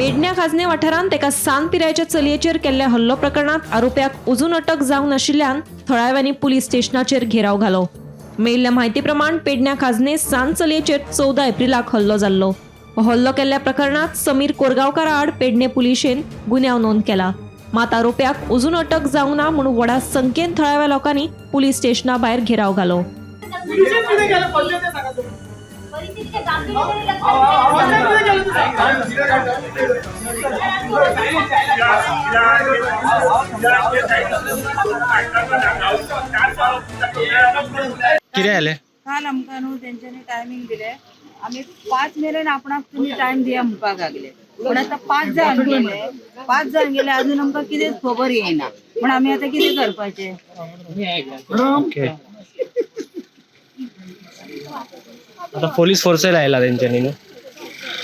पेडण्या खाजने वाठारांत एका सांत पिरायेच्या चलयेचेर केल्ल्या हल्लो प्रकरणात आरोप्याक अजून अटक जावंक नाशिल्ल्यान थळाव्यांनी पुलीस स्टेशनाचेर घेराव घालो। मेळिल्ल्या म्हायती प्रमाण पेडण्या खाजने सांत चलयेचेर 14 एप्रिलाक हल्लो जाल्लो। हो हल्लो केल्ल्या प्रकरणात समीर कोरगांवकारा आड पेडणे पुलिशेन गुन्यांव नोंद केला। मात आरोप्याक अजून अटक जावंक ना म्हणून व्हडा संख्येन थळाव्या लोकांनी पुलीस स्टेशना भायर घेराव घालो। कितें जालें? काल आमकां न्हू तेंच्यांनी टायमींग दिले, आमी 5 मेरेन आपणाक तुमी टायम दिया म्हणपाक लागले, पण आतां 5 जावन गेले अजून आमकां कितेंच खबर येयना, पण आमी आतां कितें करपाचें? ओके. आता पोलीस फोर्स लायला तेंच्यांनी न्हू,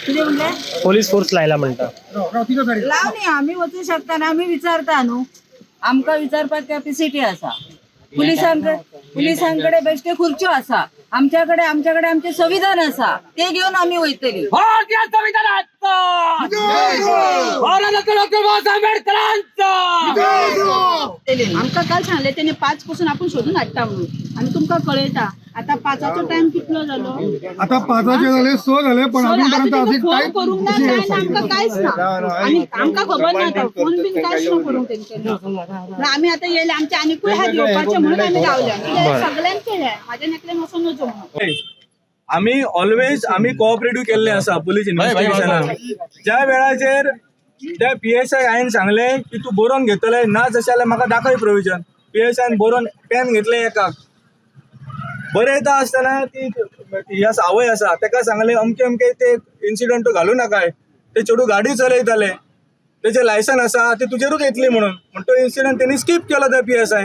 कितें म्हणलें? पोलीस फोर्स लायला म्हणटा। लावनी आमी वचूं शकता ना, आमी विचारता न्हू, आमकां विचारपाक कॅपॅसिटी आसा। पुलिसांकडे बेश्टे खुर्च्यो आसा, आमच्याकडे आमचे संविधान आसा, ते घेऊन आमी वयतली। आमकां काल सांगले तेणे 5 पासून आपण शोधून हाडटा म्हणून, आणि तुमकां कळयता आता 5चा टाइम कितलो जालो? आता 5 झाले 6 झाले, पण अजूनपर्यंत अजून फोन करूंक ना, काय ना, आमकां कांयच ना, आणि आमकां खबर ना आता फोन बीन कांयच ना करूंक तेंच्यांनी। आमी आता येयले, आमचे आनीकूय हात घेवपाचे म्हणून आमी रावल्या, सगळ्यांक केले, म्हाज्या नेकलेन वचून नजो म्हणून। आम्ही ऑलवेज कोऑपरेटिव्ह केल्ले आसा पुलीस इन्व्हेस्टिगेशनान। ज्या वेळाचेर त्या PSI हांवें सांगले की तूं बरोवन घेतले ना, जशें जाल्यार म्हाका दाखय प्रोविजन। PSIन बरोवन पेन घेतले, एकाक बरयता आसतना ती ह्या आवय आसा ताका सांगले अमके अमके ते इन्सिडंट घालूं नाकाय, ते चेडूं गाडी चलयताले, तेजे लायसन आसा ते तुजेरूच येतली म्हणून तो इन्सिडंट तेणी स्कीप केलो त्या PSI।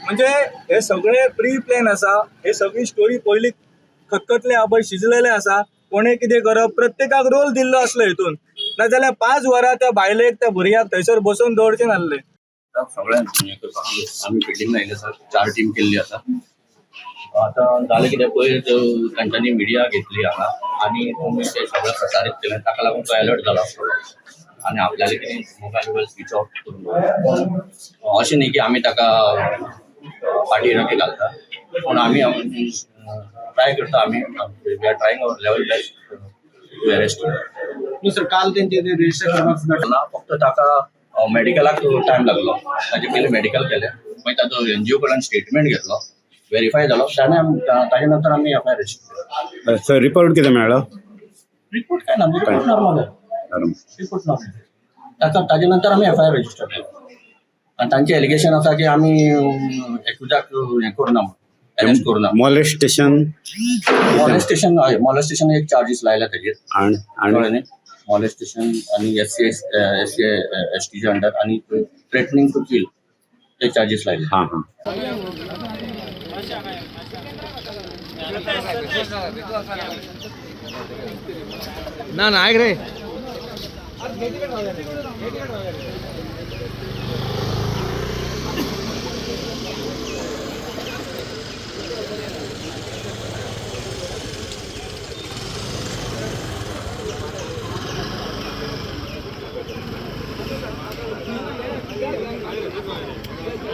म्हणजे हे सगळे प्री प्लॅन आसा, हे सगळी स्टोरी पयली खतखतले आबय शिजलेले आसा, कोणे कितें करप प्रत्येकाक रोल दिल्लो आसलो हितून, नाजाल्यार 5 वरां त्या बायलेक त्या भुरग्याक थंयसर बसोवन दवरचे नासले। सगळ्यांक हे करपाक आमी फिल्डिंग लायले आसा, 4 टीम केल्ली आसा। आता जालें कितें पयर तांच्यांनी मिडिया घेतली हांगा आणि तुमी ते सगळें प्रसारीत केलें, ताका लागून तो अलर्ट जाला आसतलो आणि आपल्याले कितें मोबायल स्विच ऑफ करून अशें न्ही की आमी ताका फाटीं रकी घालता, पूण आमी ट्राय करता, आमी we are trying our level best to arrest. दुसरं काल तेंचे रजिस्टर करपाक सुद्दां फक्त ताका मेडिकलाक टायम लागलो, ताजे पयलीं मेडिकल केलें, मागीर ताचो NGO कडल्यान स्टेटमेंट घेतलो, व्हेरीफाय जालो, ताजे नंतर आमी FIR रजिस्टर। सर रिपोर्ट कितें मेळ्ळो? रिपोर्ट काय ना, रिपोर्ट नॉर्मल आहे, रिपोर्ट नॉर्मल। ताजे नंतर आमी FIR रजिस्टर केलो, आणि तांचे एलिगेशन आसा की आमी एकूजाक हें करुना, अरेस्ट करुना। मॉलेस्टेशन एक चार्जीस लायला तेजेर, आणि मॉलेस्टेशन आणि SC ST अंडर आणि थ्रेटनिंग टू किल ते चार्जीस लायले। हां हां ना ना ऐक रे,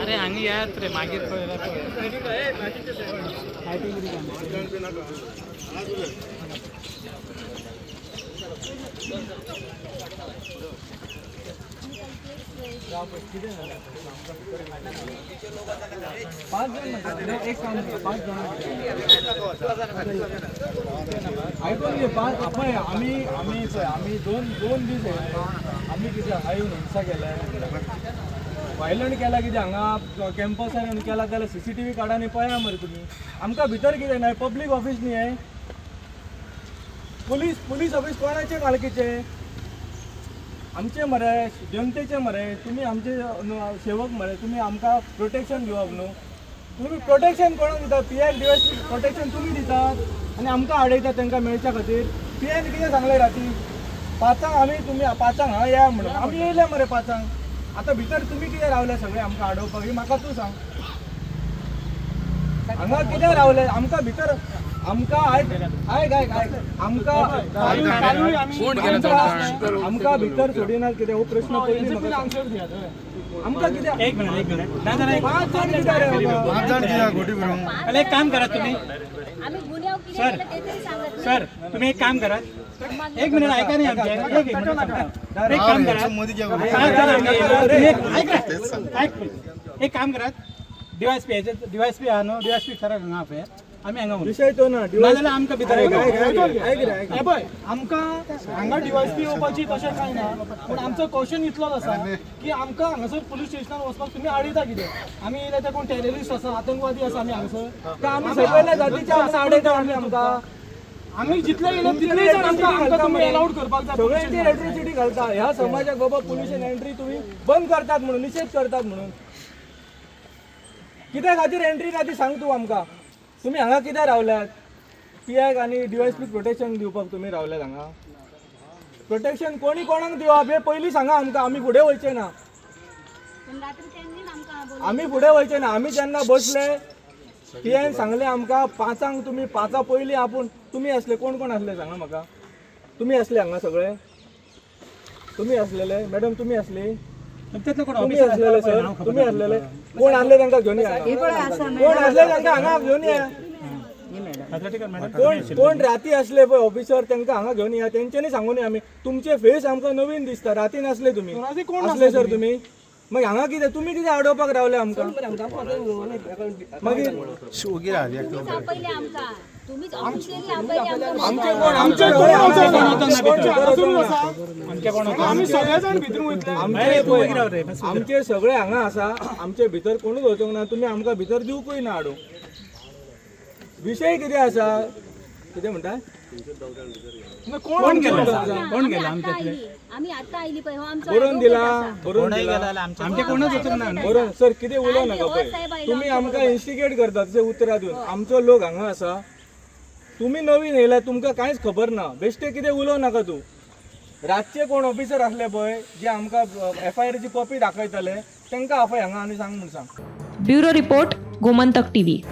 अरे हांगा यात रे मागीर आयकून घे, आम्ही दोन दीस आम्ही कितें आयून हिंसा केल्या, वायलंट केला, कितें हांगा कॅम्पसान येवन केला जाल्यार CCTV काडा आनी पळया मरे तुमी। आमकां भितर कितें ना, पब्लीक ऑफीस न्ही हें, पुलीस ऑफीस कोणाचे मालकीचे? आमचे मरे, जनतेचे मरे, तुमी आमचे सेवक मरे, तुमी आमकां प्रोटेक्शन दिवप न्हू, तुमी प्रोटेक्शन कोणाक दिता? PI DSP प्रोटेक्शन तुमी दितात आणि आमकां आडयतात तांकां मेळच्या खातीर। PI कितें सांगलें राती 5 आमी तुमी 5 हांगा या म्हणून, आमी येयले मरे 5। आता भितर तुम्ही कितें रावले सगळे आमकां आडोवपाक? म्हाका तूं सांग, हांगा कितें रावले आमकां भितर? आमका आमका भितर सोडिनात कितें हो प्रश्न पयलीं म्हाका आमका कितें एक मिनिट पांच जाण कित्याक रे बाबा? 5 जाण कित्याक घोटी भरूंक? एक काम करा तुम्ही सर तुम्ही एक काम करा एक मिनिट ऐका नाही आमच्या एक काम करा मोदीच्या 5 जण आम्ही एक काम करा डीवायसपी हा न्हू डीवायसपी खरा हांगा पळय आमी हांगा विषय तो ना नाजाल्यार आमकां भितर पळय आमकां हांगा डीवायसपी येवपाची तशें कांय ना पूण आमचो क्वेश्चन इतलोच आसा की आमकां हांगासर पुलीस स्टेशनार वचपाक तुमी आडयता कितें आमी येयले ते कोण टेररिस्ट आसा आतंकवादी आसा आमी हांगासर का आमी सगळ्या जातीचे आमकां आडयता आमी आमकां आमी जितले येयले तितले जाण आमकां तुमी अलाउड करपाक जाय सगळ्यांची एट्रोसिटी घालता ह्या समाजाक बाबा पोल्युशन एंट्री तुम्ही बंद करतात म्हणून निषेध करतात म्हणून कित्या खातीर एंट्री ना ती सांग तूं आमकां तुम्ही हांगा कित्याक रावल्यात पीआयक आनी डीवायसपीक प्रोटेक्शन दिवपाक तुम्ही रावल्यात हांगा प्रोटेक्शन कोणी कोणाक दिवप हे पयलीं सांगा आमकां आमी फुडें वयचे ना आमी फुडें वयचे ना आमी जेन्ना बसले पीआयन सांगले आमकां 5 तुम्ही 5 पयलीं आपूण तुम्ही असले कोण कोण असले सांगा म्हाका तुम्ही असले हांगा सगळे तुम्ही असलेले मॅडम तुम्ही असली तुम्ही असलेले सर तुम्ही असलेले कोण असले तांकां घेवन या कोण असले तांकां हांगा घेवन या कोण राती असले पळय ऑफिसर तांकां हांगा घेवन या तेंच्यांनी सांगून या आमी तुमचे फेस आमकां नवीन दिसता रातीन असले तुम्ही असले सर तुम्ही मागीर हांगा कितें तुमी कितें आडोवपाक रावले आमकां मागीर आमचे सगळे हांगा आसा आमचे भितर कोणूच वचोंक ना तुमी आमकां भितर दिवकूय ना हाडूंक विशय कितें आसा कितें म्हणटा कोण गेला आमच्यातले आम्ही आता आयली पळय हो आमचो बरोवन दिला बरोवन दिला आमचे कोणच वचूंक ना बरोवन सर कितें उलोव नाका पळय तुमी आमकां इन्स्टिगेट करता तशें उतरां दिवन आमचो लोक हांगा आसा तुमी नवीन येयला तुमकां कांयच खबर ना बेश्टे कितें उलोव नाका तूं रातचे कोण ऑफिसर आसले पळय जे आमकां FIR ची कॉपी दाखयताले तांकां आपय हांगा आनी सांग म्हूण सांग ब्युरो रिपोर्ट गोमंतक टीव्ही.